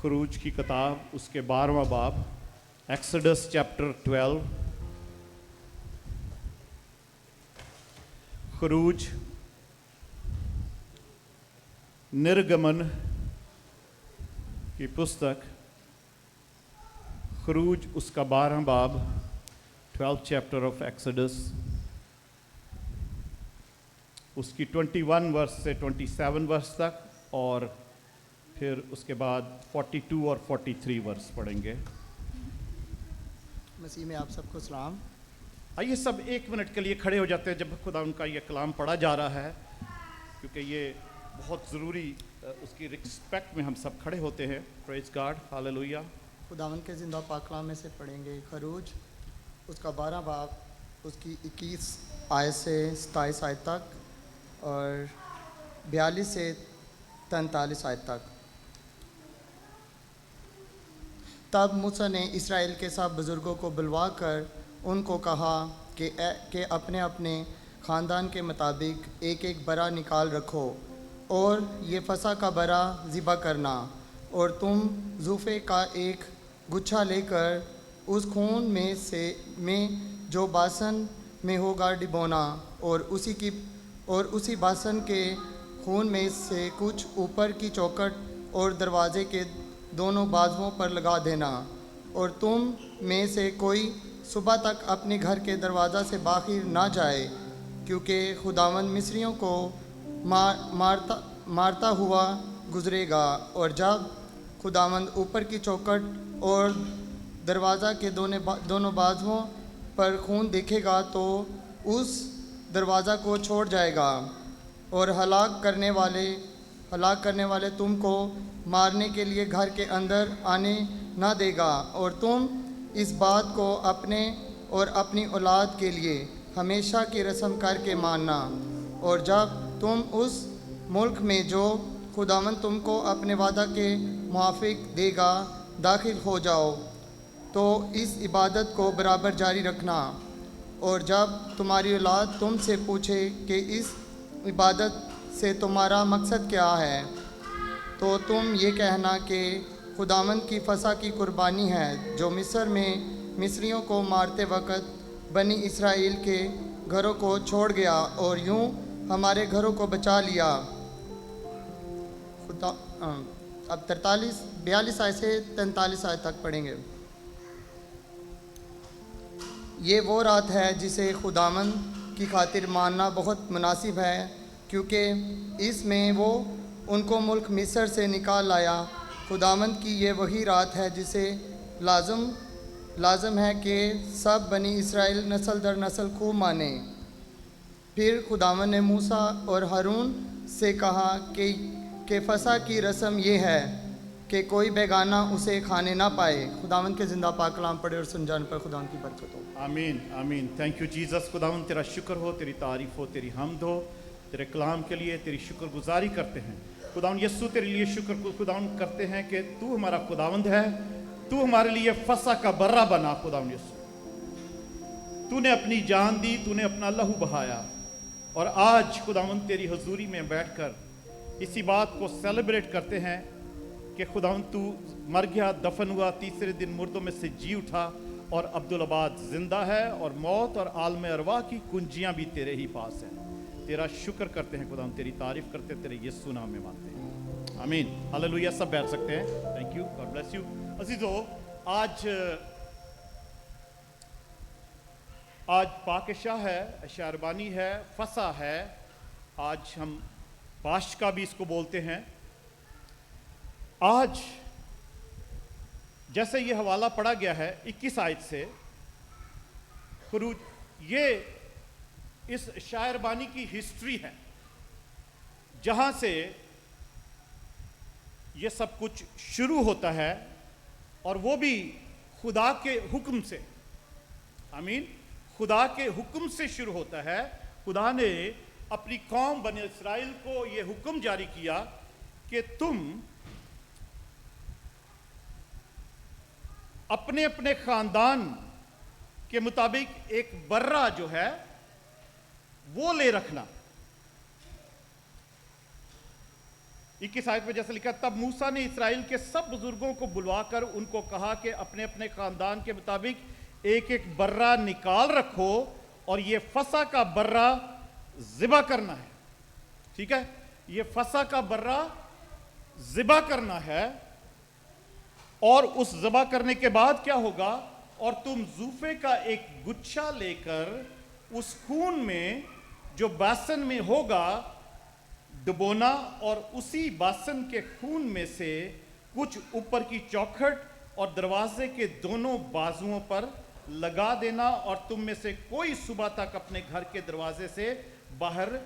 खरूज की किताब उसके 12वां बाब, एक्सोडस चैप्टर 12। खरूज, निर्गमन की पुस्तक, खरूज उसका 12वां बाब, 12th चैप्टर ऑफ एक्सोडस, उसकी 21 वर्स से 27 वर्ष तक, और फिर उसके बाद 42 और 43 वर्ष पढ़ेंगे। मसीह में आप सबको सलाम। आइए सब एक मिनट के लिए खड़े हो जाते हैं जब खुदा उनका ये कलाम पढ़ा जा रहा है, क्योंकि ये बहुत ज़रूरी, उसकी रिस्पेक्ट में हम सब खड़े होते हैं। Praise God, hallelujah. खुदावन के ज़िंदा पाक कलाम में से पढ़ेंगे खरूज उसका 12 बाब, उसकी 21 आयत से 27 आयत तक और 42 से 43 आयत तक। तब मूसा ने इसराइल के सब बुज़ुर्गों को बुलवा कर उनको कहा कि अपने अपने ख़ानदान के मुताबिक एक एक बरा निकाल रखो और ये फसा का बरा ज़िबा करना, और तुम ज़ूफ़े का एक गुच्छा लेकर उस खून में जो बासन में होगा डिबोना, और उसी बासन के खून में से कुछ ऊपर की चौखट और दरवाज़े के दोनों बाजुओं पर लगा देना, और तुम में से कोई सुबह तक अपने घर के दरवाज़ा से बाहर ना जाए, क्योंकि खुदावंद मिस्रियों को मारता हुआ गुज़रेगा। और जब खुदावंद ऊपर की चौखट और दरवाज़ा के दोनों बाजुओं पर खून देखेगा तो उस दरवाज़ा को छोड़ जाएगा, और हलाक करने वाले तुमको मारने के लिए घर के अंदर आने ना देगा। और तुम इस बात को अपने और अपनी औलाद के लिए हमेशा की रस्म करके मानना, और जब तुम उस मुल्क में जो खुदावंद तुमको अपने वादा के मुआफिक देगा दाखिल हो जाओ, तो इस इबादत को बराबर जारी रखना। और जब तुम्हारी औलाद तुमसे पूछे कि इस इबादत से तुम्हारा मकसद क्या है, तो तुम ये कहना कि खुदावंद की फसा की कुर्बानी है, जो मिस्र में मिस्रियों को मारते वक़्त बनी इसराइल के घरों को छोड़ गया और यूं हमारे घरों को बचा लिया। अब 42 आयत से 43 आयत तक पढ़ेंगे। ये वो रात है जिसे खुदावंद की खातिर मानना बहुत मुनासिब है, क्योंकि इसमें वो उनको मुल्क मिस्र से निकाल लाया। खुदावंद की ये वही रात है जिसे लाजम है कि सब बनी इसराइल नस्ल दर नस्ल खूब माने। फिर खुदावंद ने मूसा और हारून से कहा कि फसा की रस्म ये है कि कोई बेगाना उसे खाने ना पाए। खुदावंद के ज़िंदा पाक कलाम पढ़े और सुन जाने पर खुदावंद की बरकत हो। आमीन, आमीन। Thank you Jesus. खुदावंद तेरा शुक्र हो, तेरी तारीफ़ हो, तेरी हम्द हो, तेरे कलाम के लिए तेरी शुक्रगुजारी करते हैं। खुदावंद यस्सु तेरे लिए शुक्र खुदावंद करते हैं कि तू हमारा खुदावंद है, तू हमारे लिए फसा का बर्रा बना। खुदावंद यस्सु, तूने अपनी जान दी, तूने अपना लहू बहाया, और आज खुदावंद तेरी हजूरी में बैठकर इसी बात को सेलिब्रेट करते हैं कि खुदावंद तू मर गया, दफन हुआ, तीसरे दिन मुर्दों में से जी उठा, और अब्दुल-अबाद जिंदा है, और मौत और आलम अरवाह की कुंजियां भी तेरे ही पास हैं। तेरा शुक्र करते हैं खुदावंद, तेरी तारीफ करते हैं, तेरे यीशु नाम में मानते हैं, आमीन, हालेलुया। सब बैठ सकते हैं। Thank you, God bless you. अजीजो, आज पाकशाह है, शारबानी है, फसा है, आज हम पाशका भी इसको बोलते हैं। आज जैसे ये हवाला पढ़ा गया है 21 आयत से, खरूज, ये इस शायरबानी की हिस्ट्री है जहां से ये सब कुछ शुरू होता है, और वो भी खुदा के हुक्म से। आमीन, खुदा के हुक्म से शुरू होता है। खुदा ने अपनी कौम बने इस्राइल को ये हुक्म जारी किया कि तुम अपने अपने खानदान के मुताबिक एक बर्रा जो है वो ले रखना। 21 आयत में जैसे लिखा, तब मूसा ने इस्राएल के सब बुजुर्गों को बुलवाकर उनको कहा कि अपने अपने खानदान के मुताबिक एक एक बर्रा निकाल रखो और ये फसा का बर्रा ज़िबा करना है। ठीक है, ये फसा का बर्रा ज़िबा करना है। और उस ज़िबा करने के बाद क्या होगा, और तुम जूफे का एक गुच्छा लेकर उस खून में जो बासन में होगा डुबोना, और उसी बासन के खून में से कुछ ऊपर की चौखट और दरवाजे के दोनों बाजुओं पर लगा देना, और तुम में से कोई सुबह तक अपने घर के दरवाजे से बाहर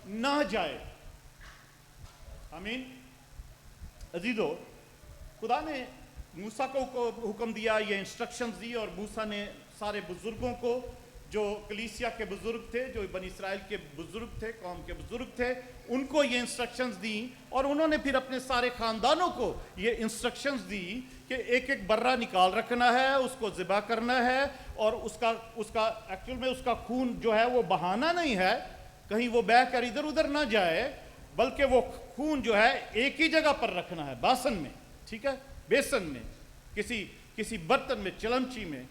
ना जाए। आमीन। अजीजो, खुदा ने मूसा को हुक्म दिया, ये इंस्ट्रक्शंस दी, और मूसा ने सारे बुजुर्गों को, जो कलीसिया के बुजुर्ग थे, जो बनी इस्राएल के बुजुर्ग थे, कौम के बुजुर्ग थे, उनको ये इंस्ट्रक्शंस दी। और उन्होंने फिर अपने सारे खानदानों को ये इंस्ट्रक्शंस दी कि एक एक बर्रा निकाल रखना है, उसको ज़िबा करना है, और उसका एक्चुअल में उसका खून जो है वो बहाना नहीं है, कहीं वो बह कर इधर उधर ना जाए, बल्कि वो खून जो है एक ही जगह पर रखना है, बासन में। ठीक है, बेसन में, किसी बर्तन में, चलमची में,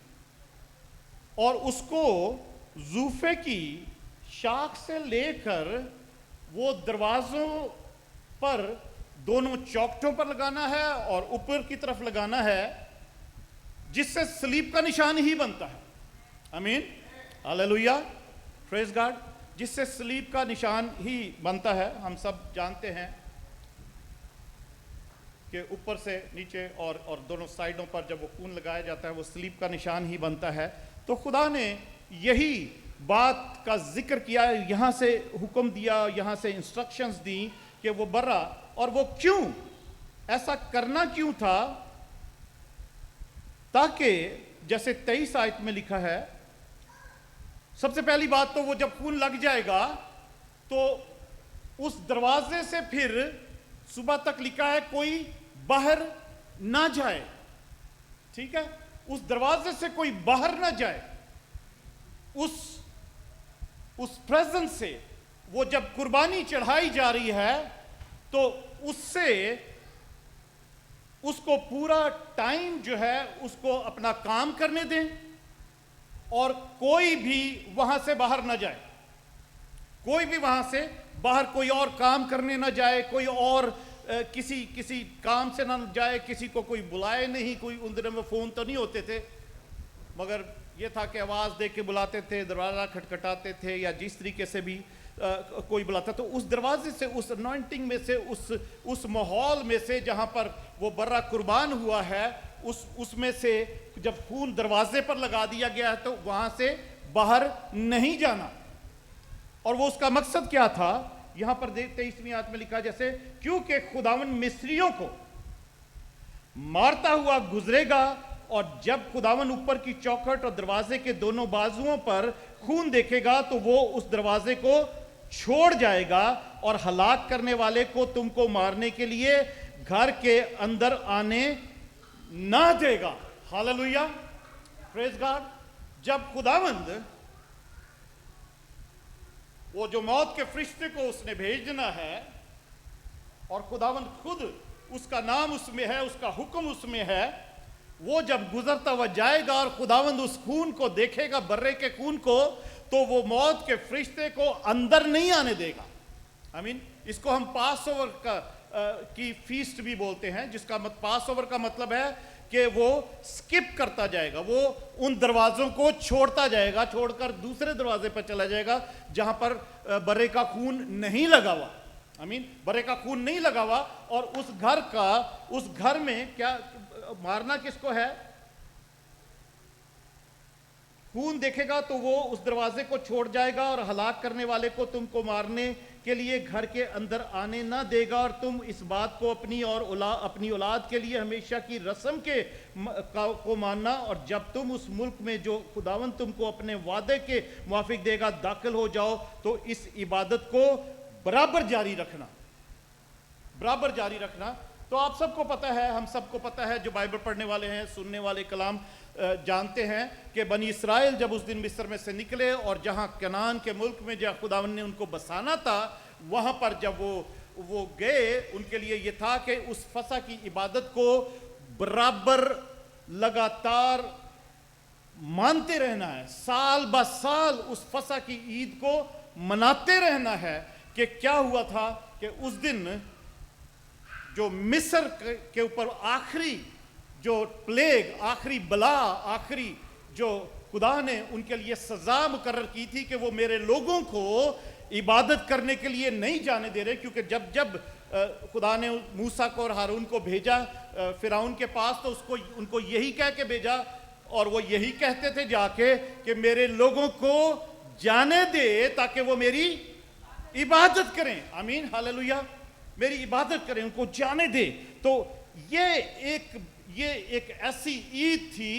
और उसको जूफे की शाख से लेकर वो दरवाजों पर दोनों चौखटों पर लगाना है और ऊपर की तरफ लगाना है, जिससे सलीब का निशान ही बनता है। आमीन, हालेलुया, प्रेज गॉड। जिससे सलीब का निशान ही बनता है। हम सब जानते हैं कि ऊपर से नीचे और दोनों साइडों पर जब वो खून लगाया जाता है, वो सलीब का निशान ही बनता है। तो खुदा ने यही बात का जिक्र किया, यहाँ से हुक्म दिया, यहाँ से इंस्ट्रक्शंस दी कि वो बर्रा, और वो क्यों ऐसा करना क्यों था, ताकि जैसे 23 आयत में लिखा है, सबसे पहली बात तो वो जब खून लग जाएगा तो उस दरवाजे से फिर सुबह तक लिखा है कोई बाहर ना जाए। ठीक है, उस दरवाजे से कोई बाहर ना जाए। उस प्रेजेंस से वो जब कुर्बानी चढ़ाई जा रही है तो उससे उसको पूरा टाइम जो है उसको अपना काम करने दें, और कोई भी वहां से बाहर ना जाए, कोई भी वहां से बाहर कोई और काम करने ना जाए, कोई और किसी काम से ना जाए, किसी को कोई बुलाए नहीं। कोई उन दिनों में फोन तो नहीं होते थे, मगर ये था कि आवाज दे के बुलाते थे, दरवाजा खटखटाते थे, या जिस तरीके से भी कोई बुलाता। तो उस दरवाजे से, उस अनॉइंटिंग में से, उस माहौल में से जहां पर वो बर्रा कुर्बान हुआ है, उसमें से जब खून दरवाजे पर लगा दिया गया है तो वहां से बाहर नहीं जाना। और वो उसका मकसद क्या था, यहां पर 23वीं आयत में लिखा, जैसे क्योंकि खुदावन मिस्रियों को मारता हुआ गुजरेगा, और जब खुदावन ऊपर की चौखट और दरवाजे के दोनों बाजुओं पर खून देखेगा तो वो उस दरवाजे को छोड़ जाएगा और हलाक करने वाले को तुमको मारने के लिए घर के अंदर आने ना देगा। Hallelujah, praise God. जब खुदावंद वो जो मौत के फरिश्ते को उसने भेजना है, और खुदावंद खुद, उसका नाम उसमें है, उसका हुक्म उसमें है, वो जब गुजरता हुआ जाएगा और खुदावंद उस खून को देखेगा, बर्रे के खून को, तो वो मौत के फरिश्ते को अंदर नहीं आने देगा। आई मीन, इसको हम पास ओवर की फीस्ट भी बोलते हैं, जिसका पास ओवर का मतलब है कि वो स्किप करता जाएगा, वो उन दरवाजों को छोड़ता जाएगा, छोड़कर दूसरे दरवाजे पर चला जाएगा जहां पर बर्रे का खून नहीं लगा हुआ। आई मीन, बर्रे का खून नहीं लगा हुआ, और उस घर में क्या मारना किसको है, खून देखेगा तो वो उस दरवाजे को छोड़ जाएगा और हलाक करने वाले को तुमको मारने के लिए घर के अंदर आने ना देगा, और तुम इस बात को अपनी औलाद के लिए हमेशा की रस्म को मानना, और जब तुम उस मुल्क में जो खुदावन तुमको अपने वादे के मुआफिक देगा दाखिल हो जाओ, तो इस इबादत को बराबर जारी रखना, बराबर जारी रखना। तो आप सबको पता है, हम सबको पता है, जो बाइबल पढ़ने वाले हैं, सुनने वाले कलाम जानते हैं कि बनी इस्राएल जब उस दिन मिस्र में से निकले और जहां कनान के मुल्क में जहां खुदावन ने उनको बसाना था, वहां पर जब वो वो गए उनके लिए ये था कि उस फसा की इबादत को बराबर लगातार मानते रहना है, साल ब साल उस फसा की ईद को मनाते रहना है। कि क्या हुआ था कि उस दिन जो मिस्र के ऊपर आखिरी जो प्लेग, आखिरी बला, आखिरी जो खुदा ने उनके लिए सजा मुकर्रर की थी कि वो मेरे लोगों को इबादत करने के लिए नहीं जाने दे रहे, क्योंकि जब जब खुदा ने मूसा को और हारून को भेजा फिरौन के पास, तो उसको उनको यही कह के भेजा और वो यही कहते थे जाके कि मेरे लोगों को जाने दे ताकि वो मेरी इबादत करें। आमीन, हालेलुया, मेरी इबादत करें, उनको जाने दे। तो ये एक ऐसी ईद थी,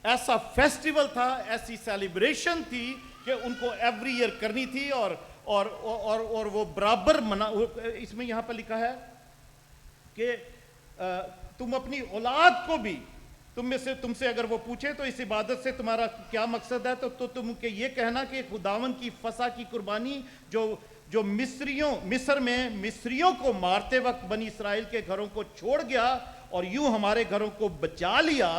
ऐसा फेस्टिवल था, ऐसी सेलिब्रेशन थी कि उनको एवरी ईयर करनी थी और वो बराबर मना। इसमें यहाँ पर लिखा है कि तुम अपनी औलाद को भी, तुमसे अगर वो पूछे तो इस इबादत से तुम्हारा क्या मकसद है, तो तुमके ये कहना कि खुदावन की फसा की कुर्बानी जो मिस्र में मिस्रियों को मारते वक्त बनी इस्राएल के घरों को छोड़ गया और यूं हमारे घरों को बचा लिया,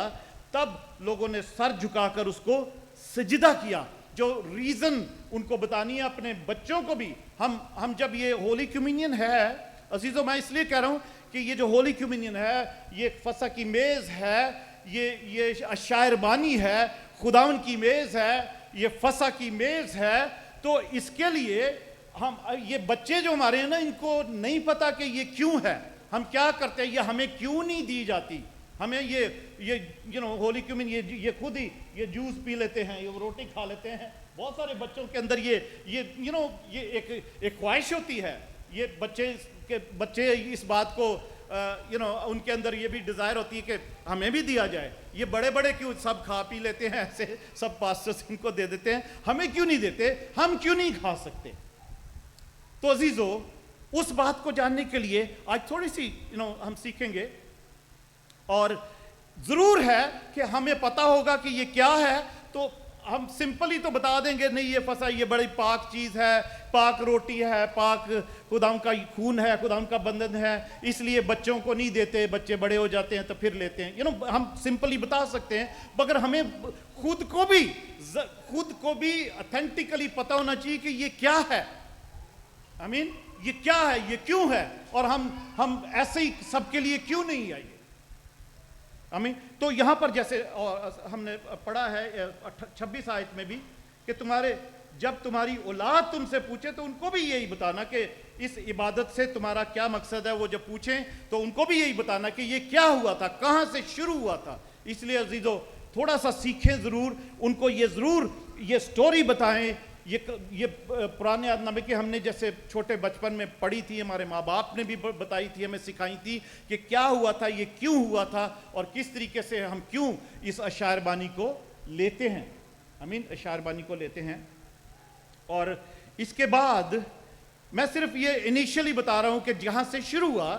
तब लोगों ने सर झुकाकर उसको सजदा किया। जो रीजन उनको बतानी है अपने बच्चों को भी। हम जब ये होली कम्युनियन है अजीजों, मैं इसलिए कह रहा हूं कि ये जो होली कम्युनियन है, ये फसा की मेज है, ये शायरबानी है, खुदावन की मेज है, ये फसा की मेज है। तो इसके लिए हम, ये बच्चे जो हमारे हैं ना, इनको नहीं पता कि ये क्यों है, हम क्या करते हैं, ये हमें क्यों नहीं दी जाती। हमें ये होली कम्युनियन, ये खुद ही ये जूस पी लेते हैं, ये रोटी खा लेते हैं। बहुत सारे बच्चों के अंदर ये एक ख्वाहिश होती है। ये बच्चे इस बात को उनके अंदर ये भी डिज़ायर होती है कि हमें भी दिया जाए। ये बड़े बड़े क्यों सब खा पी लेते हैं, ऐसे सब पास्टर्स इनको दे देते हैं, हमें क्यों नहीं देते, हम क्यों नहीं खा सकते। तो अजीजों, उस बात को जानने के लिए आज थोड़ी सी हम सीखेंगे, और ज़रूर है कि हमें पता होगा कि ये क्या है। तो हम सिंपली तो बता देंगे नहीं, ये फसा ये बड़ी पाक चीज़ है, पाक रोटी है, पाक खुदाम का खून है, खुदाम का बंधन है, इसलिए बच्चों को नहीं देते, बच्चे बड़े हो जाते हैं तो फिर लेते हैं। हम सिंपली बता सकते हैं, मगर हमें खुद को भी ऑथेंटिकली पता होना चाहिए कि ये क्या है। आई मीन, ये क्या है, ये क्यों है, और हम ऐसे ही सबके लिए क्यों नहीं आए। आमीन। तो यहां पर जैसे हमने पढ़ा है 26 आयत में भी कि जब तुम्हारी औलाद तुमसे पूछे तो उनको भी यही बताना कि इस इबादत से तुम्हारा क्या मकसद है। वो जब पूछें तो उनको भी यही बताना कि ये क्या हुआ था, कहां से शुरू हुआ था। इसलिए अजीजों, थोड़ा सा सीखें जरूर, उनको ये स्टोरी बताएं। ये पुराने आदनामे की हमने जैसे छोटे बचपन में पढ़ी थी, हमारे माँ बाप ने भी बताई थी, हमें सिखाई थी कि क्या हुआ था, ये क्यों हुआ था, और किस तरीके से हम क्यों इस अशायरबानी को लेते हैं। आमीन, अशायरबानी को लेते हैं। और इसके बाद मैं सिर्फ ये इनिशियली बता रहा हूं कि जहां से शुरू हुआ,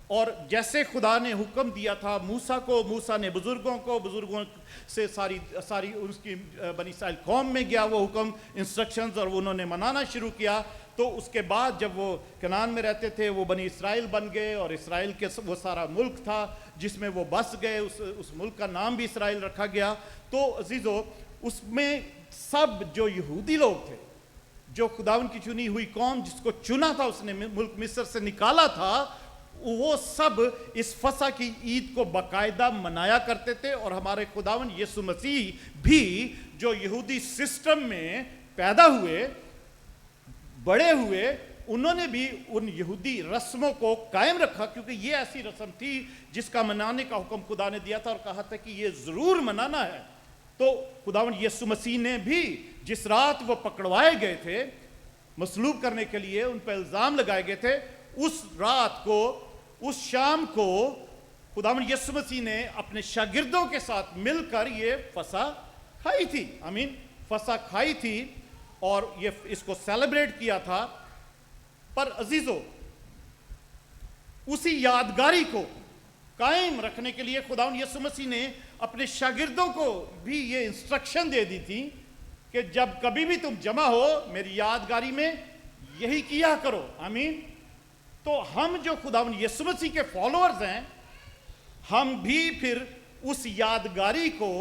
और जैसे खुदा ने हुक्म दिया था मूसा को, मूसा ने बुजुर्गों से सारी उसकी बनी इस्राएल कौम में गया वो हुक्म, इंस्ट्रक्शंस, और उन्होंने मनाना शुरू किया। तो उसके बाद जब वो कनान में रहते थे, वो बनी इस्राएल बन गए, और इस्राएल के वो सारा मुल्क था जिसमें वो बस गए, उस मुल्क का नाम भी इस्राएल रखा गया। तो अजीजों, उसमें सब जो यहूदी लोग थे, जो खुदावन की चुनी हुई कौम, जिसको चुना था उसने, मुल्क मिस्र से निकाला था, वो सब इस फसा की ईद को बाकायदा मनाया करते थे। और हमारे खुदावन यीशु मसीह भी जो यहूदी सिस्टम में पैदा हुए, बड़े हुए, उन्होंने भी उन यहूदी रस्मों को कायम रखा, क्योंकि ये ऐसी रस्म थी जिसका मनाने का हुक्म खुदा ने दिया था और कहा था कि ये जरूर मनाना है। तो खुदावन यीशु मसीह ने भी जिस रात वो पकड़वाए गए थे मसलूब करने के लिए, उन पर इल्जाम लगाए गए थे, उस रात को, उस शाम को खुदावन यीशु मसीह ने अपने शागिर्दों के साथ मिलकर ये फसा खाई थी। आमीन, फसा खाई थी और ये इसको सेलिब्रेट किया था। पर अजीजों, उसी यादगारी को कायम रखने के लिए खुदावन यीशु मसीह ने अपने शागिर्दों को भी ये इंस्ट्रक्शन दे दी थी कि जब कभी भी तुम जमा हो, मेरी यादगारी में यही किया करो। आमीन। तो हम जो खुदावंद यीशु मसीह के फॉलोअर्स हैं, हम भी फिर उस यादगारी को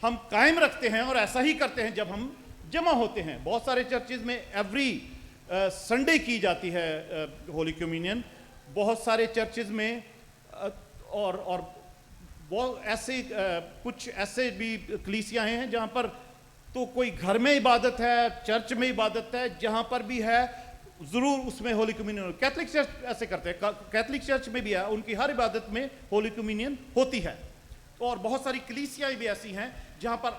हम कायम रखते हैं और ऐसा ही करते हैं जब हम जमा होते हैं। बहुत सारे चर्चेज में एवरी संडे की जाती है होली कम्युनियन, बहुत सारे चर्चेज में और बहुत ऐसे कुछ ऐसे भी कलीसियाँ हैं जहाँ पर तो कोई घर में इबादत है, चर्च में इबादत है, जहाँ पर भी है ज़रूर उसमें होली कम्युनियन। कैथलिक चर्च ऐसे करते हैं, कैथलिक चर्च में भी है, उनकी हर इबादत में होली कम्युनियन होती है। और बहुत सारी कलीसियाँ भी ऐसी हैं जहाँ पर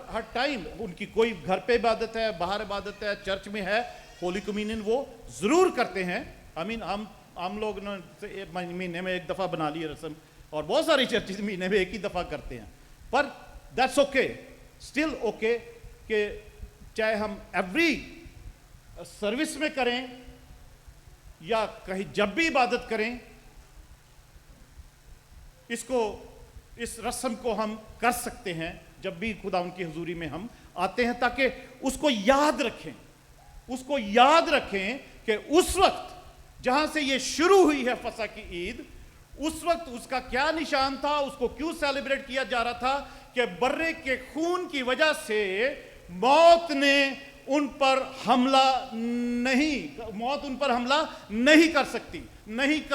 हर टाइम उनकी कोई घर पे इबादत है, बाहर इबादत है, चर्च में है, होली कम्युनियन वो ज़रूर करते हैं। आई मीन हम लोग महीने में एक दफ़ा बना ली रस्म, और बहुत सारी चर्चेज महीने में एक ही दफ़ा करते हैं। पर दैट्स ओके, स्टिल ओके कि चाहे हम एवरी सर्विस में करें या कहीं जब भी इबादत करें, इस रस्म को हम कर सकते हैं जब भी खुदा उनकी हुजूरी में हम आते हैं, ताकि उसको याद रखें कि उस वक्त जहां से ये शुरू हुई है फसह की ईद, उस वक्त उसका क्या निशान था, उसको क्यों सेलिब्रेट किया जा रहा था कि बर्रे के खून की वजह से मौत उन पर हमला नहीं कर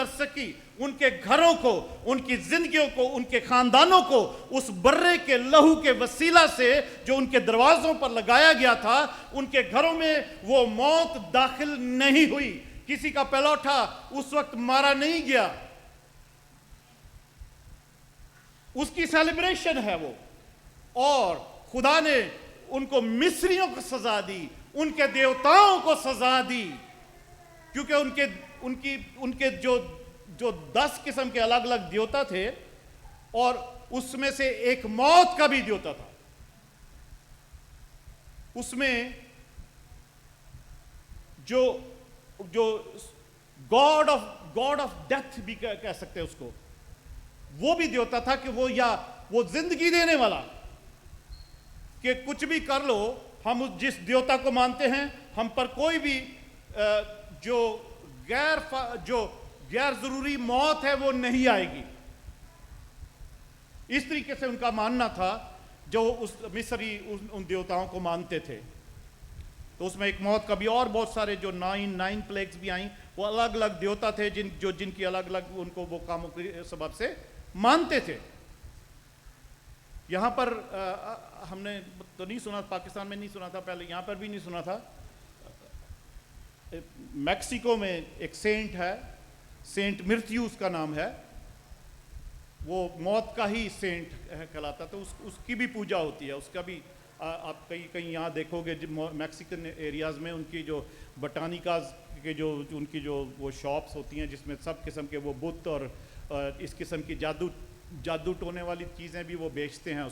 सकी। उनके घरों को, उनकी जिंदगियों को, उनके खानदानों को उस बर्रे के लहू के वसीला से जो उनके दरवाजों पर लगाया गया था, उनके घरों में वो मौत दाखिल नहीं हुई। किसी का पैलौठा उस वक्त मारा नहीं गया। उसकी सेलिब्रेशन है वो। और खुदा ने उनको मिस्रियों को सजा दी, उनके देवताओं को सजा दी, क्योंकि उनके जो 10 किस्म के अलग अलग देवता थे, और उसमें से एक मौत का भी देवता था। उसमें जो गॉड ऑफ डेथ भी कह सकते हैं उसको, वो भी देवता था कि वो जिंदगी देने वाला, कि कुछ भी कर लो, हम जिस देवता को मानते हैं, हम पर कोई भी जो गैर जरूरी मौत है वो नहीं आएगी। इस तरीके से उनका मानना था जो उस मिस्री उन देवताओं को मानते थे। तो उसमें एक मौत का भी, और बहुत सारे जो 9 प्लेग्स भी आई, वो अलग अलग देवता थे जिनकी अलग अलग उनको वो कामों के सबब से मानते थे। यहाँ पर हमने तो नहीं सुना, पाकिस्तान में नहीं सुना था पहले, यहाँ पर भी नहीं सुना था। मैक्सिको में एक सेंट है, सेंट मृत्यु उसका नाम है, वो मौत का ही सेंट कहलाता, तो उसकी भी पूजा होती है। उसका भी आप कहीं यहाँ देखोगे मैक्सिकन एरियाज़ में उनकी जो बटानिकाज के उनकी जो वो शॉप्स होती हैं जिसमें सब किस्म के वो बुत और इस किस्म की जादू टोने वाली चीज़ें भी वो बेचते हैं।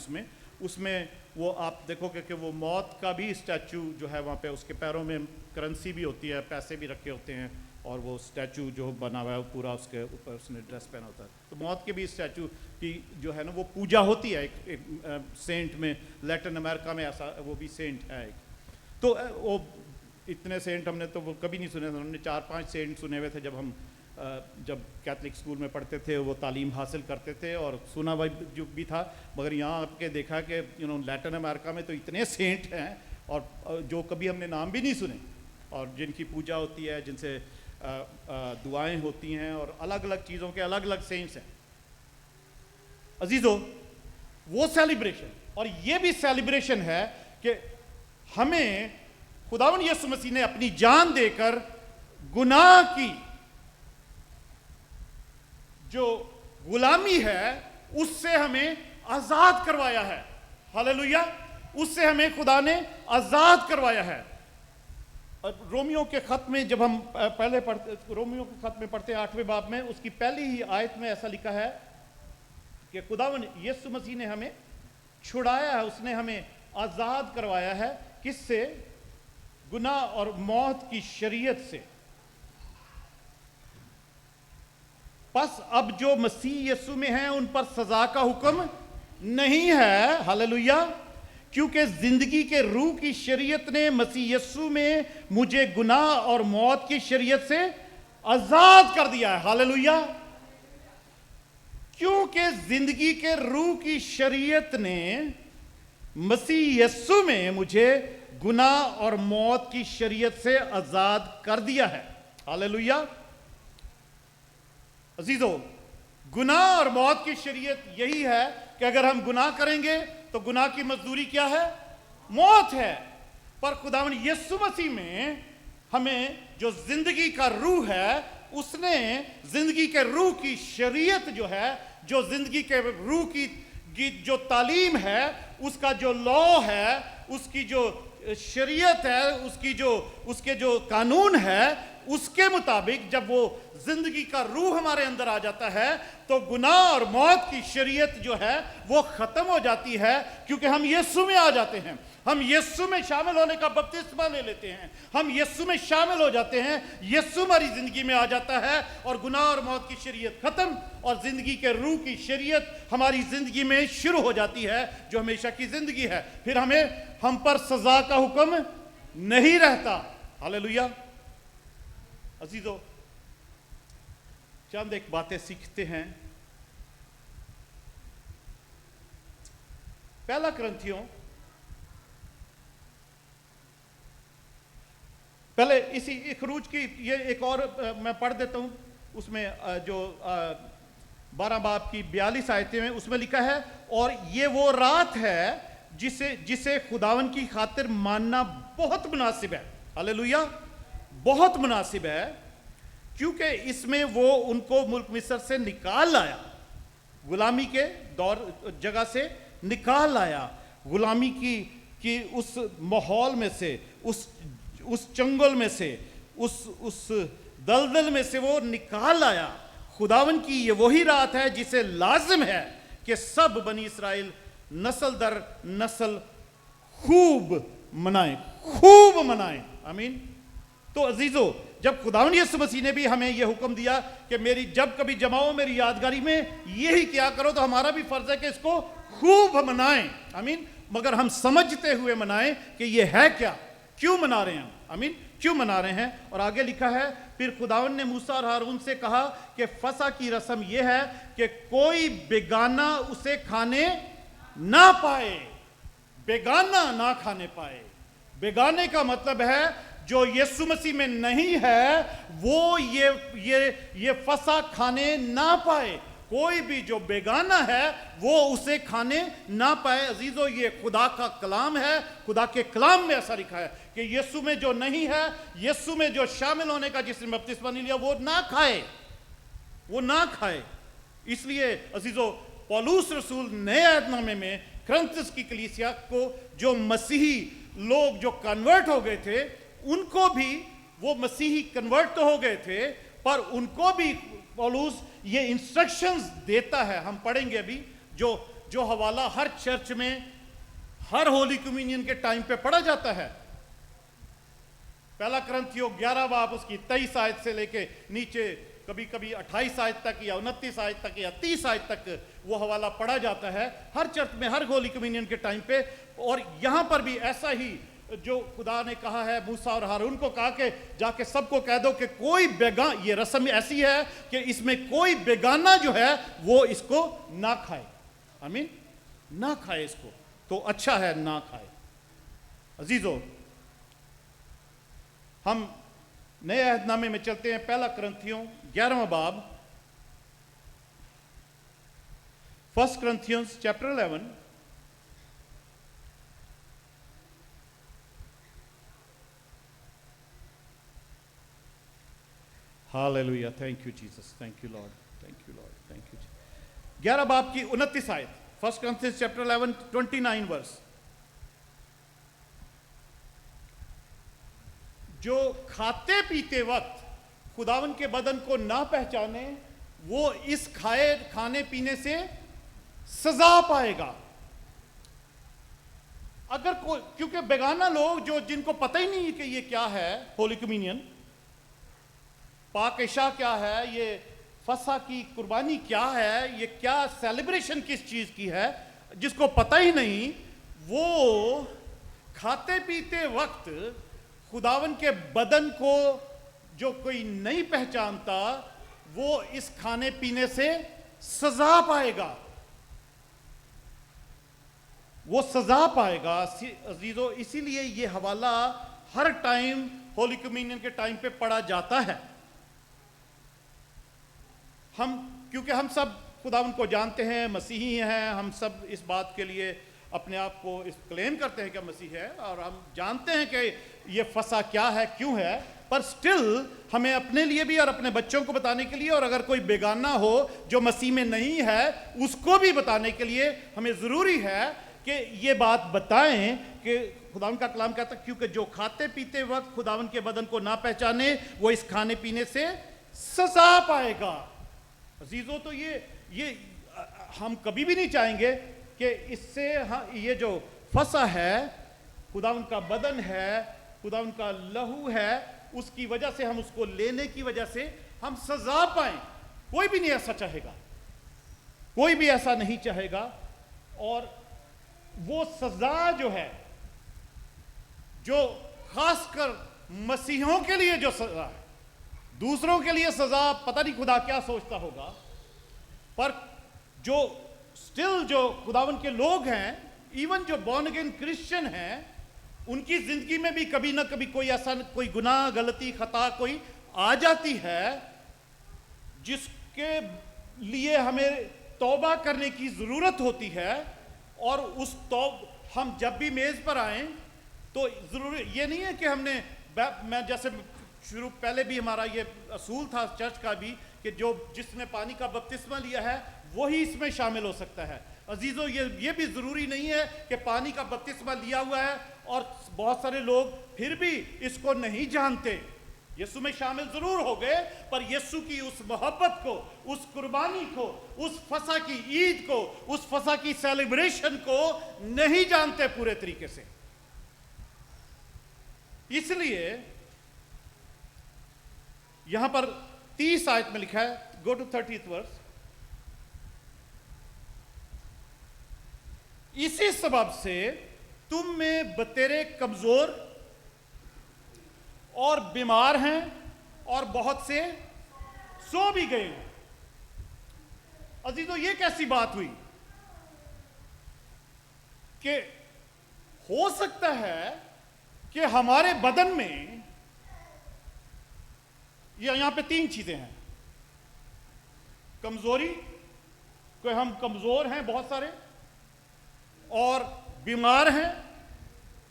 उसमें वो आप देखोगे कि वो मौत का भी स्टैचू जो है वहाँ पे, उसके पैरों में करेंसी भी होती है, पैसे भी रखे होते हैं, और वो स्टैचू जो बना हुआ है पूरा, उसके ऊपर उसने ड्रेस पहना होता है। तो मौत के भी स्टैचू की जो है ना वो पूजा होती है एक सेंट में। लैटिन अमेरिका में ऐसा वो भी सेंट है एक। तो वो इतने सेंट हमने तो वो कभी नहीं सुने थे। हमने 4-5 सेंट सुने हुए थे जब कैथलिक स्कूल में पढ़ते थे, वो तालीम हासिल करते थे, और सुना हुआ जो भी था। मगर यहाँ आपके देखा कि लैटिन अमेरिका में तो इतने सेंट हैं, और जो कभी हमने नाम भी नहीं सुने, और जिनकी पूजा होती है, जिनसे दुआएं होती हैं, और अलग अलग चीज़ों के अलग अलग सेंट्स हैं। अजीजों, वो सेलिब्रेशन, और ये भी सेलिब्रेशन है कि हमें खुदावंद यीशु मसीह ने अपनी जान देकर गुनाह की जो गुलामी है उससे हमें आजाद करवाया है। हालेलुया! उससे हमें खुदा ने आजाद करवाया है। रोमियो के खत में जब हम पहले रोमियो के खत में पढ़ते हैं 8वें बाब में, उसकी पहली ही आयत में ऐसा लिखा है कि खुदावंद यीशु मसीह ने हमें छुड़ाया है, उसने हमें आजाद करवाया है। किससे? गुनाह और मौत की शरीयत से। बस अब जो मसीह यीशु में हैं उन पर सजा का हुक्म नहीं है। हालेलुया! क्योंकि जिंदगी के रूह की शरीयत ने मसीह यीशु में मुझे गुनाह और मौत की शरीयत से आजाद कर दिया है। हालेलुया। क्योंकि जिंदगी के रूह की शरीयत ने मसीह यीशु में मुझे गुनाह और मौत की शरीयत से आजाद कर दिया है। हालेलुया। अजीजों, गुनाह और मौत की शरीयत यही है कि अगर हम गुनाह करेंगे तो गुनाह की मजदूरी क्या है? मौत है। पर खुदावंद यीशु मसीह में हमें जो जिंदगी का रूह है, उसने जिंदगी के रूह की शरीयत जो है, जो जिंदगी के रूह की जो तालीम है, उसका जो लॉ है, उसकी जो शरीयत है, उसके जो कानून है, उसके मुताबिक जब वो जिंदगी का रूह हमारे अंदर आ जाता है तो गुनाह और मौत की शरीयत जो है वो खत्म हो जाती है, क्योंकि हम यीशु में आ जाते हैं। हम यीशु में शामिल होने का बपतिस्मा ले लेते हैं, हम यीशु में शामिल हो जाते हैं, यीशु हमारी जिंदगी में आ जाता है और गुनाह और मौत की शरीयत खत्म और जिंदगी के रूह की शरीयत हमारी जिंदगी में शुरू हो जाती है, जो हमेशा की जिंदगी है। फिर हम पर सजा का हुक्म नहीं रहता। हालेलुया। अजीजों, चंद एक बातें सीखते हैं। पहला करंथियों, पहले इसी खरूज की ये एक और मैं पढ़ देता हूं, उसमें जो 12 बाब की 42 आयतें में उसमें लिखा है, और ये वो रात है जिसे खुदावन की खातिर मानना बहुत मुनासिब है। हालेलुया। बहुत मुनासिब है, क्योंकि इसमें वो उनको मुल्क मिस्र से निकाल लाया, गुलामी के दौर जगह से निकाल लाया, गुलामी की उस माहौल में से, उस चंगुल में से, उस दलदल में से वो निकाल लाया। खुदावन की ये वही रात है जिसे लाजिम है कि सब बनी इसराइल नस्ल दर नस्ल खूब मनाएं। आमीन। तो अजीजों, जब खुदावंद यीशु मसीह ने भी हमें यह हुक्म दिया कि मेरी जब कभी जमाओ मेरी यादगारी में यही किया करो, तो हमारा भी फर्ज है कि इसको खूब मनाएं। आमीन। मगर हम समझते हुए मनाएं कि यह है क्या, क्यों मना रहे हैं। आमीन। क्यों मना रहे हैं। और आगे लिखा है, फिर खुदावंद ने मूसा और हारून से कहा कि फसा की रस्म यह है कि कोई बेगाना उसे खाने ना पाए, बेगाना ना खाने पाए। बेगाने का मतलब है जो यीशु मसीह में नहीं है वो ये फसा खाने ना पाए। कोई भी जो बेगाना है वो उसे खाने ना पाए। अजीजों, ये खुदा का कलाम है। खुदा के कलाम में ऐसा लिखा है कि यीशु में जो नहीं है, यीशु में जो शामिल होने का जिसने बपतिस्मा नहीं लिया, वो ना खाए। इसलिए अजीजों, पौलुस रसूल नए अहदनामे में करंथस की कलीसिया को, जो मसीही लोग जो कन्वर्ट हो गए थे, उनको भी, वो मसीही कन्वर्ट तो हो गए थे, पर उनको भी पौलुस ये इंस्ट्रक्शंस देता है। हम पढ़ेंगे अभी, जो हवाला हर चर्च में हर होली कम्युनियन के टाइम पे पढ़ा जाता है। पहला करंथियों 11 बाब उसकी 23 आयत से लेके नीचे कभी कभी 28 आयत तक या 29 आयत तक या 30 आयत तक वो हवाला पढ़ा जाता है हर चर्च में हर होली कम्युनियन के टाइम पे। और यहां पर भी ऐसा ही जो खुदा ने कहा है मूसा और हारून को, कहा कि जाके सबको कह दो कि कोई बेगाना, ये रस्म ऐसी है कि इसमें कोई बेगाना जो है वो इसको ना खाए। आमीन। ना खाए इसको, तो अच्छा है ना खाए। अजीजों, हम नए अहदनामे में चलते हैं। पहला करंथियों 11वां बाब, 1 Corinthians chapter 11 hallelujah. Thank you Jesus, thank you Lord, thank you Lord, thank you. 11 बाब की 29 आयत, 1 Corinthians chapter 11 29 वर्स। जो खाते पीते वक्त खुदावन के बदन को ना पहचाने, वो इस खाने पीने से सजा पाएगा। अगर कोई, क्योंकि बेगाना लोग जिनको पता ही नहीं कि ये क्या है होली कम्युनियन, पाक इशा क्या है, ये फसा की कुर्बानी क्या है, ये क्या सेलिब्रेशन किस चीज की है, जिसको पता ही नहीं, वो खाते पीते वक्त खुदावन के बदन को जो कोई नहीं पहचानता वो इस खाने पीने से सजा पाएगा, वो सजा पाएगा। अजीजों, इसीलिए ये हवाला हर टाइम होली कम्युनियन के टाइम पे पढ़ा जाता है। क्योंकि हम सब खुदावन को जानते हैं, मसीही हैं, हम सब इस बात के लिए अपने आप को इस क्लेम करते हैं कि मसीह है, और हम जानते हैं कि ये फसा क्या है, क्यों है, पर स्टिल हमें अपने लिए भी और अपने बच्चों को बताने के लिए, और अगर कोई बेगाना हो जो मसीह में नहीं है उसको भी बताने के लिए हमें ज़रूरी है कि ये बात बताएं कि खुदावन का कलाम कहता है, क्योंकि जो खाते पीते वक्त खुदावन के बदन को ना पहचाने वो इस खाने पीने से सजा पाएगा। अजीजों, तो ये हम कभी भी नहीं चाहेंगे कि इससे ये जो फसा है, खुदावन का बदन है, खुदावन का लहू है, उसकी वजह से हम उसको लेने की वजह से हम सजा पाएं। कोई भी नहीं ऐसा चाहेगा, कोई भी ऐसा नहीं चाहेगा। और वो सजा जो है, जो खासकर मसीहों के लिए जो सजा है, दूसरों के लिए सजा पता नहीं खुदा क्या सोचता होगा, पर जो स्टिल जो खुदावन के लोग हैं, इवन जो बॉर्न अगेन क्रिश्चियन हैं, उनकी जिंदगी में भी कभी ना कभी कोई ऐसा कोई गुनाह, गलती, खता कोई आ जाती है जिसके लिए हमें तौबा करने की जरूरत होती है। और उस हम जब भी मेज पर आए तो जरूरी ये नहीं है कि हमने, मैं जैसे शुरू पहले भी हमारा ये असूल था चर्च का भी कि जो जिसने पानी का बपतिस्मा लिया है वही इसमें शामिल हो सकता है। अजीजों, ये भी जरूरी नहीं है कि पानी का बपतिस्मा लिया हुआ है और बहुत सारे लोग फिर भी इसको नहीं जानते, यीशु में शामिल जरूर हो गए, पर यीशु की उस मोहब्बत को, उस कुर्बानी को, उस फसा की ईद को, उस फसा की सेलिब्रेशन को नहीं जानते पूरे तरीके से। इसलिए यहां पर 30 आयत में लिखा है, गो टू 30th वर्स, इसी सबब से तुम में बतेरे कमजोर और बीमार हैं और बहुत से सो भी गए हैं। अजीजों, ये कैसी बात हुई कि हो सकता है कि हमारे बदन में यहां पे 3 चीजें हैं। कमजोरी, कि हम कमजोर हैं बहुत सारे, और बीमार हैं,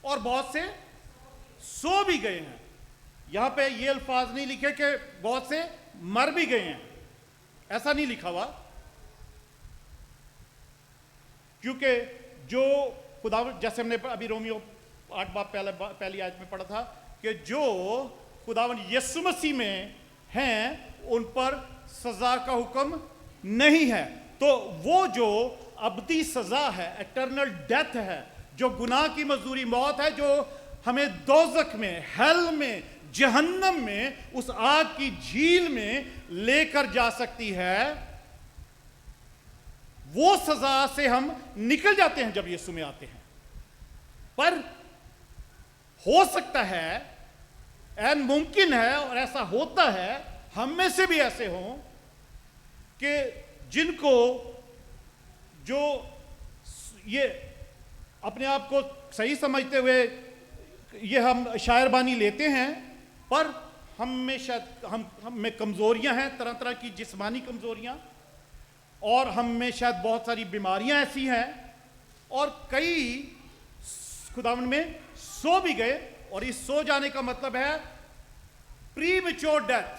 और बहुत से सो भी गए हैं। यहां पे ये अल्फाज नहीं लिखे कि बहुत से मर भी गए हैं, ऐसा नहीं लिखा हुआ, क्योंकि जो खुदा, जैसे हमने अभी रोमियो 8 बाब पहली आयत में पढ़ा था कि जो खुदावन यीशु मसीह में हैं उन पर सजा का हुक्म नहीं है। तो वो जो अबदी सजा है, एटर्नल डेथ है, जो गुनाह की मजदूरी मौत है, जो हमें दोज़ख में, हेल में, जहन्नम में, उस आग की झील में लेकर जा सकती है, वो सजा से हम निकल जाते हैं जब यीशु में आते हैं। पर हो सकता है, एन मुमकिन है और ऐसा होता है, हम में से भी ऐसे हों कि जिनको जो ये अपने आप को सही समझते हुए ये हम शायरबानी लेते हैं, पर हम में शायद हम में कमजोरियां हैं, तरह तरह की जिस्मानी कमजोरियां, और हम में शायद बहुत सारी बीमारियां ऐसी हैं, और कई खुदावन में सो भी गए। और इस सो जाने का मतलब है प्रीमेच्योर डेथ,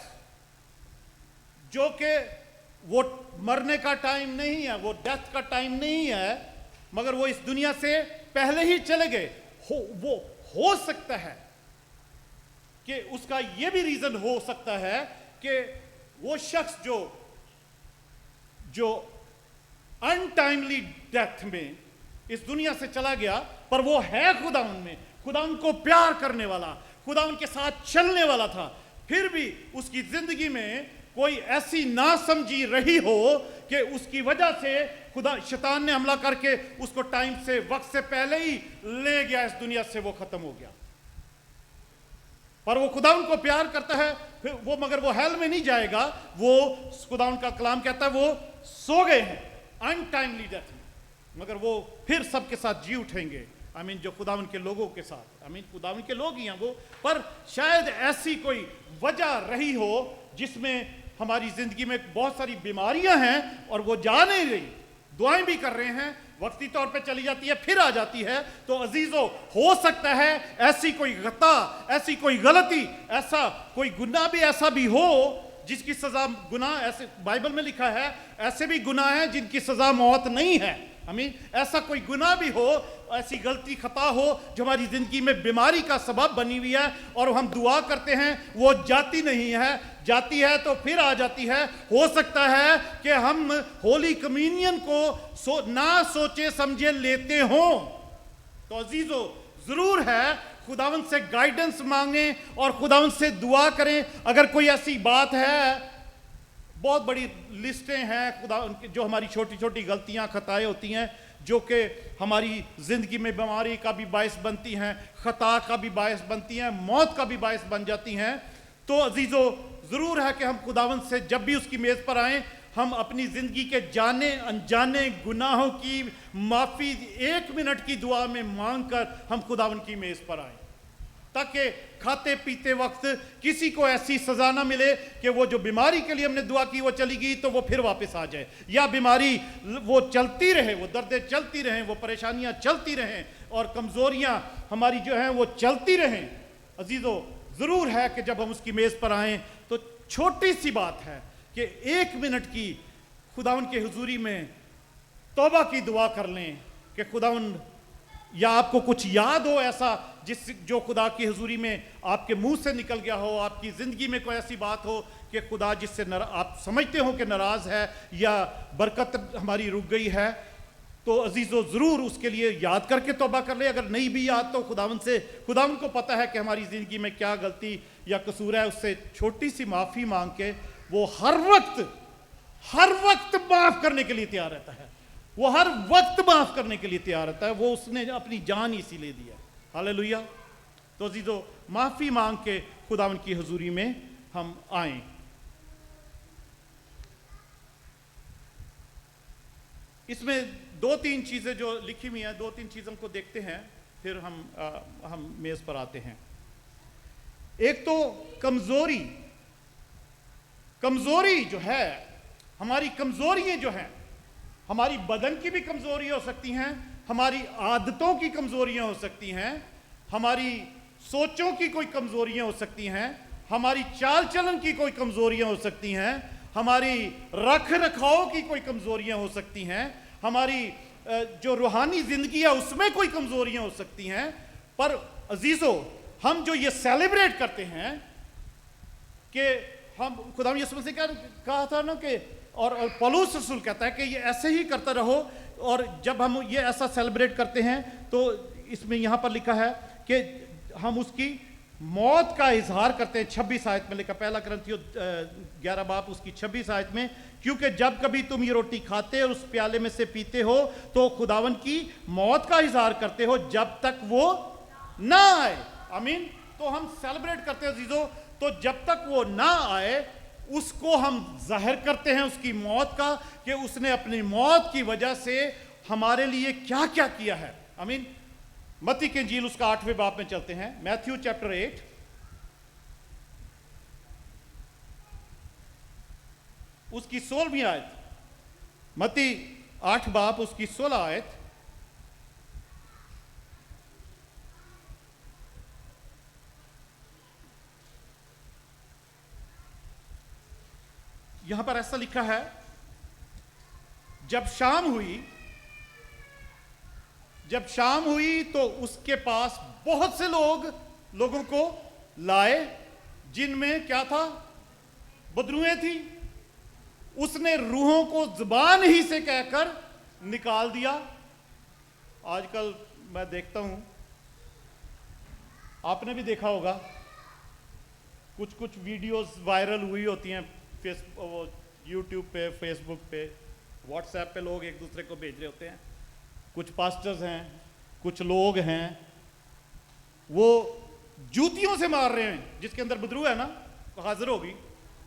जो कि वो मरने का टाइम नहीं है, वो डेथ का टाइम नहीं है, मगर वो इस दुनिया से पहले ही चले गए। वो हो सकता है कि उसका ये भी रीजन हो सकता है कि वो शख्स जो अनटाइमली डेथ में इस दुनिया से चला गया, पर वो है खुदावन में, खुदावन को प्यार करने वाला, खुदावन के साथ चलने वाला था, फिर भी उसकी जिंदगी में कोई ऐसी नासमझी रही हो कि उसकी वजह से खुदा शैतान ने हमला करके उसको टाइम से, वक्त से पहले ही ले गया इस दुनिया से, वो खत्म हो गया। पर वो खुदावन को प्यार करता है, फिर वो मगर वो हेल में नहीं जाएगा। वो खुदावन का कलाम कहता है वो सो गए हैं अनटाइमली डेथ में, मगर वो फिर सबके साथ जी उठेंगे। आमीन, जो खुदावन के लोगों के साथ, आमीन, खुदावन के लोग ही हैं वो। पर शायद ऐसी कोई वजह रही हो जिसमें हमारी जिंदगी में बहुत सारी बीमारियां हैं और वो जा नहीं रही, दुआएं भी कर रहे हैं, वक्ती तौर पे चली जाती है फिर आ जाती है। तो अजीजों, हो सकता है ऐसी कोई गता, ऐसी कोई गलती, ऐसा कोई गुनाह भी ऐसा भी हो जिसकी सजा, गुनाह ऐसे बाइबल में लिखा है ऐसे भी गुनाह हैं जिनकी सजा मौत नहीं है। आमीन, ऐसा कोई गुनाह भी हो, ऐसी गलती खता हो जो हमारी जिंदगी में बीमारी का सबब बनी हुई है और हम दुआ करते हैं वो जाती नहीं है, जाती है तो फिर आ जाती है। हो सकता है कि हम होली कम्युनियन को ना सोचे समझे लेते हों। तो अजीजों, जरूर है खुदावन से गाइडेंस मांगें और खुदावन से दुआ करें। अगर कोई ऐसी बात है, बहुत बड़ी लिस्टें हैं खुदा जो हमारी छोटी छोटी गलतियां खताएं होती हैं जो कि हमारी ज़िंदगी में बीमारी का भी बायस बनती हैं, खता का भी बायस बनती हैं, मौत का भी बायस बन जाती हैं। तो अजीज़ों, ज़रूर है कि हम खुदावन से जब भी उसकी मेज़ पर आएँ, हम अपनी ज़िंदगी के जाने अनजाने गुनाहों की माफ़ी 1 मिनट की दुआ में मांग कर हम खुदावन की मेज़ पर आएँ, ताकि खाते पीते वक्त किसी को ऐसी सजा ना मिले कि वो जो बीमारी के लिए हमने दुआ की वो चली गई तो वो फिर वापस आ जाए, या बीमारी वो चलती रहे, वो दर्दें चलती रहें, वो परेशानियां चलती रहें और कमज़ोरियां हमारी जो हैं वो चलती रहें। अजीज़ों, ज़रूर है कि जब हम उसकी मेज़ पर आएँ तो छोटी सी बात है कि 1 मिनट की खुदावन के हुजूरी में तौबा की दुआ कर लें कि खुदावन, या आपको कुछ याद हो ऐसा जो खुदा की हुजूरी में आपके मुंह से निकल गया हो, आपकी ज़िंदगी में कोई ऐसी बात हो कि खुदा जिससे आप समझते हो कि नाराज़ है या बरकत हमारी रुक गई है, तो अजीज़ों ज़रूर उसके लिए याद करके तौबा कर ले। अगर नहीं भी याद तो खुदावन को पता है कि हमारी ज़िंदगी में क्या गलती या कसूर है, उससे छोटी सी माफ़ी मांग के वो हर वक्त माफ़ करने के लिए तैयार रहता है। वो हर वक्त माफ़ करने के लिए तैयार रहता है। वो उसने अपनी जान इसीलिए दी है। हालेलुया। तो अजीज़ों, माफ़ी मांग के खुदावन की हुजूरी में हम आएं। इसमें 2-3 चीज़ें जो लिखी हुई हैं, 2-3 चीज़ों को देखते हैं, फिर हम मेज़ पर आते हैं। एक तो कमज़ोरी जो है, हमारी कमज़ोरियाँ जो हैं, हमारी बदन की भी कमज़ोरी हो सकती हैं, हमारी आदतों की कमज़ोरियाँ हो सकती हैं, हमारी सोचों की कोई कमज़ोरियाँ हो सकती हैं, हमारी चाल चलन की कोई कमज़ोरियाँ हो सकती हैं, हमारी रख रखाव की कोई कमज़ोरियाँ हो सकती हैं, हमारी जो रूहानी ज़िंदगी है उसमें कोई कमज़ोरियाँ हो सकती हैं। पर अजीज़ों, हम जो ये सेलिब्रेट करते हैं कि हम खुदा यीशु मसीह ने कहा था ना कि, और पौलुस रसूल कहता है कि ये ऐसे ही करता रहो। और जब हम ये ऐसा सेलिब्रेट करते हैं तो इसमें यहाँ पर लिखा है कि हम उसकी मौत का इजहार करते हैं। 26 आयत में लिखा, पहला कुरिन्थियों 11 बाब उसकी 26 आयत में, क्योंकि जब कभी तुम ये रोटी खाते और उस प्याले में से पीते हो तो खुदावन की मौत का इजहार करते हो जब तक वो ना आए। आमीन। तो हम सेलिब्रेट करते हैं अजीजों, तो जब तक वो ना आए उसको हम जाहिर करते हैं उसकी मौत का, कि उसने अपनी मौत की वजह से हमारे लिए क्या क्या किया है। आमीन। मत्ती की इंजील उसका 8वें बाब में चलते हैं, मैथ्यू चैप्टर 8 उसकी 16वीं आयत, मत्ती 8 बाब उसकी 16 आयत। यहां पर ऐसा लिखा है, जब शाम हुई तो उसके पास बहुत से लोगों को लाए जिनमें क्या था, बदरूएं थी। उसने रूहों को जुबान ही से कहकर निकाल दिया। आजकल मैं देखता हूं, आपने भी देखा होगा, कुछ वीडियोस वायरल हुई होती हैं यूट्यूब पे, फेसबुक पे, व्हाट्सएप पे लोग एक दूसरे को भेज रहे होते हैं। कुछ पास्टर्स हैं, कुछ लोग हैं, वो जूतियों से मार रहे हैं, जिसके अंदर बदरू है ना, वो हाजिर होगी,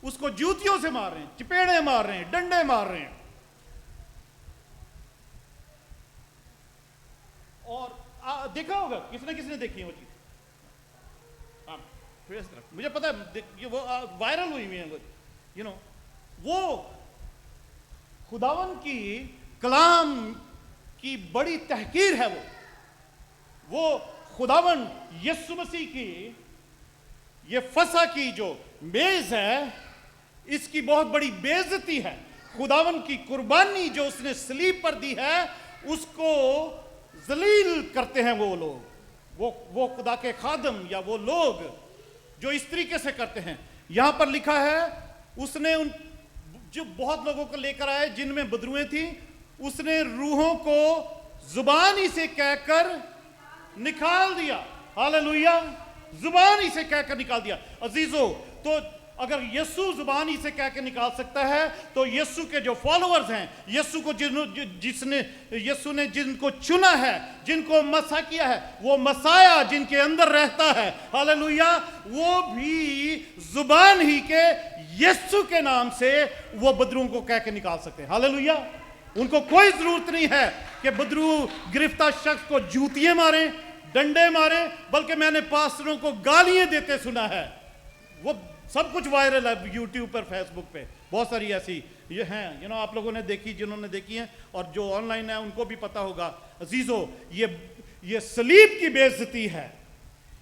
उसको जूतियों से मार रहे हैं, चपेड़े मार रहे हैं, डंडे मार रहे हैं। और देखा होगा, किसने किसने देखी है वो चीज? मुझे पता है ये वो वायरल हुई है, यू नो, वो खुदावन की कलाम की बड़ी तहकीर है। वो खुदावन यीशु मसीह की ये फसा की जो मेज है, इसकी बहुत बड़ी बेइज्जती है। खुदावन की कुर्बानी जो उसने सलीब पर दी है, उसको जलील करते हैं वो लोग, वो खुदा के खादम या वो लोग जो इस तरीके से करते हैं। यहां पर लिखा है, उसने उन जो बहुत लोगों को लेकर आए जिनमें बदरुएं थी, उसने रूहों को जुबानी से कहकर निकाल दिया। हालेलुया, जुबानी से कहकर निकाल दिया। अजीजों, तो अगर यीशु जुबानी से कहकर निकाल सकता है, तो यीशु के जो फॉलोअर्स हैं, यीशु को यीशु ने जिनको चुना है, जिनको मसा किया है, वो मसाया जिनके अंदर रहता है, हालेलुया, वो भी जुबान ही के यीशु के नाम से वो बदरुओं को कह के निकाल सकते हैं। हालेलुया, उनको कोई जरूरत नहीं है कि बदरू गिरफ्तार शख्स को जूतियां मारे, डंडे मारे, बल्कि मैंने पास्टरों को गालियां देते सुना है। वो सब कुछ वायरल है यूट्यूब पर, फेसबुक पे, बहुत सारी ऐसी ये हैं, यू नो, आप लोगों ने देखी, जिन्होंने देखी हैं, और जो ऑनलाइन है उनको भी पता होगा। अजीजों, ये सलीब की बेइज्जती है,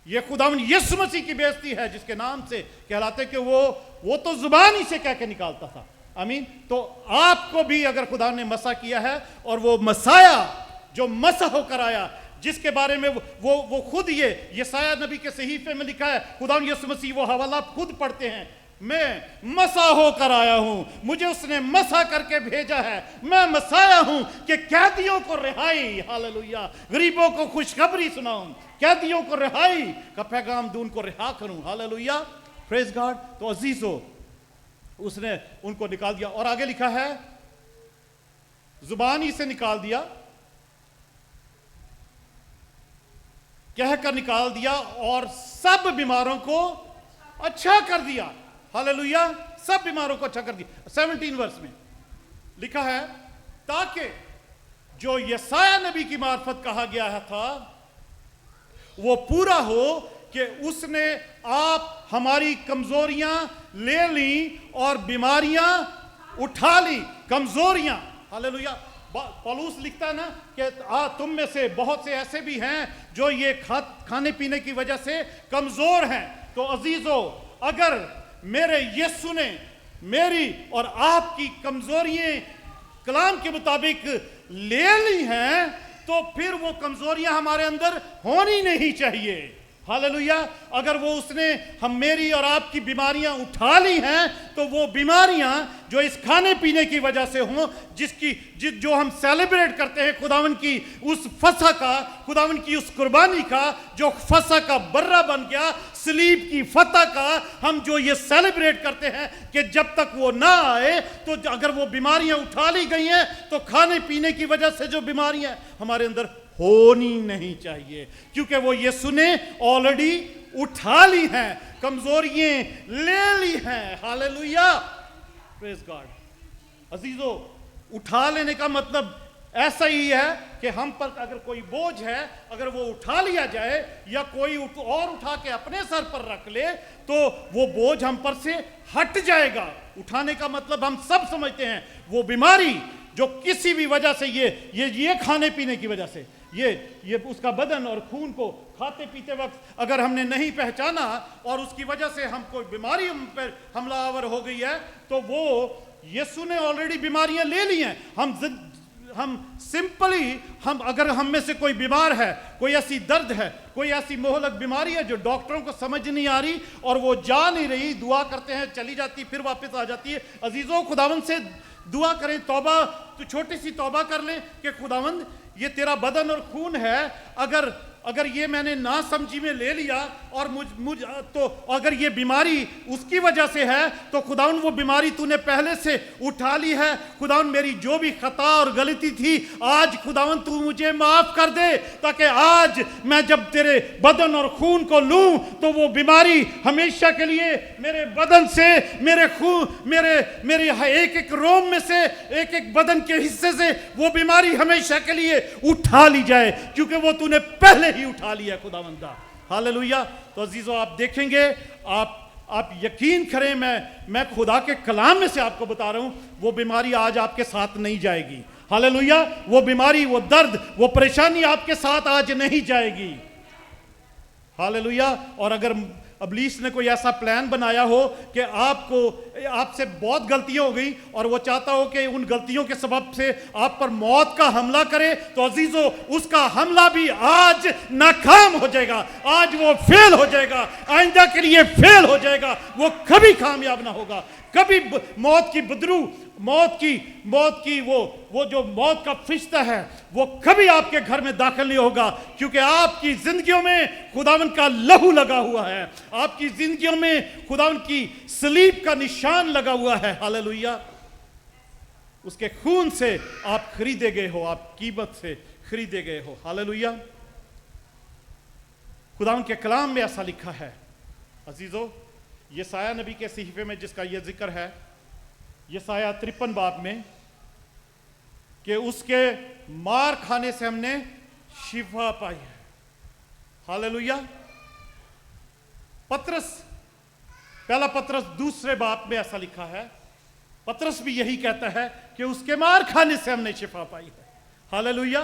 ये खुदावन यीशु मसीह की बेइज्जती है, जिसके नाम से कहलाते कि वो तो जुबान ही से कह के निकालता था। आमीन। तो आपको भी अगर खुदा ने मसा किया है, और वो मसाया जो मसा होकर आया, जिसके बारे में वो खुद ये यशायाह नबी के सहीफे में लिखा है, खुदा यीशु मसीह, वो हवाला खुद पढ़ते हैं, मैं मसा होकर आया हूं, मुझे उसने मसा करके भेजा है, मैं मसाया हूं कि कैदियों को रिहाई, हालेलुया, गरीबों को खुशखबरी सुनाऊं, कैदियों को रिहाई का पैगाम दूं, उनको रिहा करूं, हालेलुया, प्रेज गॉड। तो अजीजों, उसने उनको निकाल दिया। और आगे लिखा है, जुबान ही से निकाल दिया, कहकर निकाल दिया, और सब बीमारों को अच्छा कर दिया। हालेलुया, सब बीमारों को अच्छा कर दिया। 17 वर्ष में लिखा है, ताकि जो यशायाह नबी की मार्फत कहा गया था वो पूरा हो कि उसने आप हमारी कमजोरियां ले ली और बीमारियां उठा ली। कमजोरियां, हालेलुया, पौलुस लिखता है ना कि तुम में से बहुत से ऐसे भी हैं जो ये खाने पीने की वजह से कमजोर हैं। तो अजीजों, अगर मेरे यीशु ने मेरी और आपकी कमजोरियां कलाम के मुताबिक ले ली हैं, तो फिर वो कमजोरियां हमारे अंदर होनी नहीं चाहिए। हालेलुया, अगर वो उसने मेरी और आपकी बीमारियां उठा ली हैं, तो वो बीमारियां जो इस खाने पीने की वजह से हों, जो हम सेलिब्रेट करते हैं खुदावन की उस फसा का, खुदावन की उस कुर्बानी का, जो फसा का बर्रा बन गया, सलीब की फतह का हम जो ये सेलिब्रेट करते हैं कि जब तक वो ना आए, तो अगर वो बीमारियां उठा ली गई हैं, तो खाने पीने की वजह से जो बीमारियां हमारे अंदर होनी नहीं चाहिए, क्योंकि वो यीशु ने ऑलरेडी उठा ली हैं, कमजोरियां ले ली हैं। Hallelujah, praise God. अजीजों, उठा लेने का मतलब ऐसा ही है कि हम पर अगर कोई बोझ है, अगर वो उठा लिया जाए, या कोई और उठा के अपने सर पर रख ले, तो वो बोझ हम पर से हट जाएगा। उठाने का मतलब हम सब समझते हैं, वो बीमारी जो किसी भी वजह से ये खाने पीने की वजह से ये उसका बदन और खून को खाते पीते वक्त अगर हमने नहीं पहचाना और उसकी वजह से हम कोई बीमारी हम पर हमलावर हो गई है, तो वो यीशु ने ऑलरेडी बीमारियां ले ली हैं। हम सिंपली अगर हम में से कोई बीमार है, कोई ऐसी दर्द है, कोई ऐसी मोहलक बीमारी है जो डॉक्टरों को समझ नहीं आ रही और वो जा नहीं रही, दुआ करते हैं, चली जाती, फिर वापस आ जाती है। अजीजों, खुदावंद से दुआ करें, तौबा, तो छोटी सी तौबा कर लें कि खुदावंद, ये तेरा बदन और खून है, अगर ये मैंने ना समझी में ले लिया और मुझ तो अगर ये बीमारी उसकी वजह से है, तो खुदावन वो बीमारी तूने पहले से उठा ली है। खुदावन मेरी जो भी खता और गलती थी, आज खुदावन तू मुझे माफ कर दे, ताकि आज मैं जब तेरे बदन और खून को लूं तो वो बीमारी हमेशा के लिए मेरे बदन से, मेरे खून, मेरे एक एक रोम में से, एक एक बदन के हिस्से से वो बीमारी हमेशा के लिए उठा ली जाए, क्योंकि वो तूने पहले ही उठा लिया खुदावंदा। हालेलुया। तो अजीजों, आप देखेंगे, आप यकीन करें, मैं खुदा के कलाम में से आपको बता रहा हूं, वो बीमारी आज आपके साथ नहीं जाएगी। हालेलुया। वो बीमारी, वो दर्द, वो परेशानी आपके साथ आज नहीं जाएगी। हालेलुया। और अगर इब्लीस ने कोई ऐसा प्लान बनाया हो कि आपसे बहुत गलतियां हो गई और वो चाहता हो कि उन गलतियों के सबब से आप पर मौत का हमला करे, तो अजीजों, उसका हमला भी आज नाकाम हो जाएगा, आज वो फेल हो जाएगा, आइंदा के लिए फेल हो जाएगा, वो कभी कामयाब ना होगा। कभी मौत की बदरू, मौत की वो जो मौत का फरिश्ता है, वो कभी आपके घर में दाखिल नहीं होगा, क्योंकि आपकी जिंदगियों में खुदावन का लहू लगा हुआ है, आपकी जिंदगियों में खुदावन की सलीब का निशान लगा हुआ है। हालेलुया। उसके खून से आप खरीदे गए हो, आप कीमत से खरीदे गए हो। हालेलुया। खुदावन के कलाम में ऐसा लिखा है अजीजों, यशायाह नबी के सहीफे में जिसका यह जिक्र है, यशायाह 53 बाब में, कि उसके मार खाने से हमने शिफा पाई है। हालेलुया। पहला पत्रस 2 बाब में ऐसा लिखा है, पत्रस भी यही कहता है कि उसके मार खाने से हमने शिफा पाई है। हालेलुया।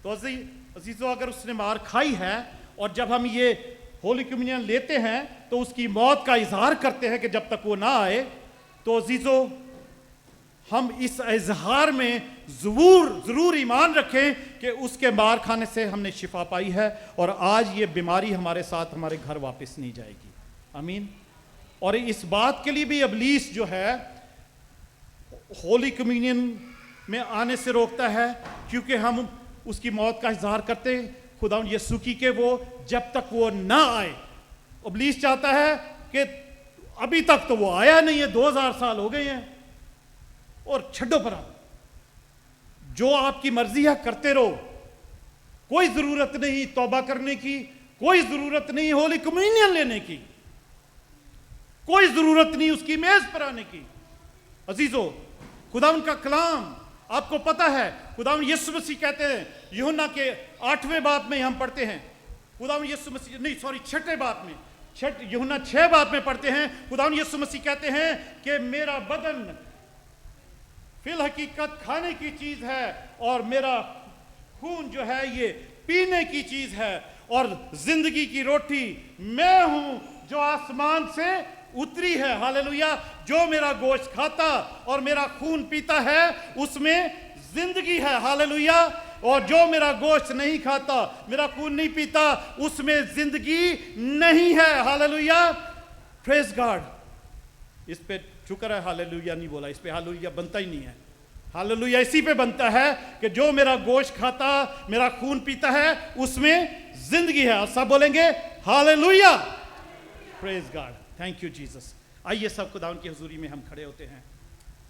तो अजीजों, अगर उसने मार खाई है और जब हम ये होली कम्युनियन लेते हैं तो उसकी मौत का इजहार करते हैं कि जब तक वो ना आए, तो अजीजों, हम इस इजहार में जरूर ईमान रखें कि उसके मार खाने से हमने शिफा पाई है और आज ये बीमारी हमारे साथ हमारे घर वापस नहीं जाएगी। आमीन। और इस बात के लिए भी इब्लीस जो है होली कम्युनियन में आने से रोकता है, क्योंकि हम उसकी मौत का इजहार करते हैं खुदा यीशु की, के वो जब तक वो ना आए। इब्लीस चाहता है कि अभी तक तो वो आया नहीं है, 2000 साल हो गए हैं, और छड्डो पर जो आपकी मर्जी है करते रहो, कोई जरूरत नहीं तौबा करने की, कोई जरूरत नहीं होली कम्युनियन लेने की, कोई जरूरत नहीं उसकी मेज पर आने की। अजीजों, खुदावन का कलाम आपको पता है, खुदावन यीशु मसीह कहते हैं, यूहन्ना के 8वें बाब में हम पढ़ते हैं, खुदावन यीशु मसीह नहीं, सॉरी 6ठे बाब में, यूहन्ना 6 बाब में पढ़ते हैं, खुदावन यीशु मसीह कहते हैं कि मेरा बदन फिल हकीकत खाने की चीज है और मेरा खून जो है ये पीने की चीज है, और जिंदगी की रोटी मैं हूं जो आसमान से उतरी है। हालेलुया। जो मेरा गोश्त खाता और मेरा खून पीता है उसमें जिंदगी है। हालेलुया। और जो मेरा गोश्त नहीं खाता, मेरा खून नहीं पीता, उसमें जिंदगी नहीं है। हालेलुया। Praise God. इस पे शुक्र है हालेलुया नहीं बोला, इस पे हालेलुया बनता ही नहीं है। हालेलुया इसी पे बनता है कि जो मेरा गोश्त खाता, मेरा खून पीता है, उसमें जिंदगी है। सब बोलेंगे hallelujah. Praise God. Thank you Jesus. आइए सब खुदावन की हुजूरी में हम खड़े होते हैं।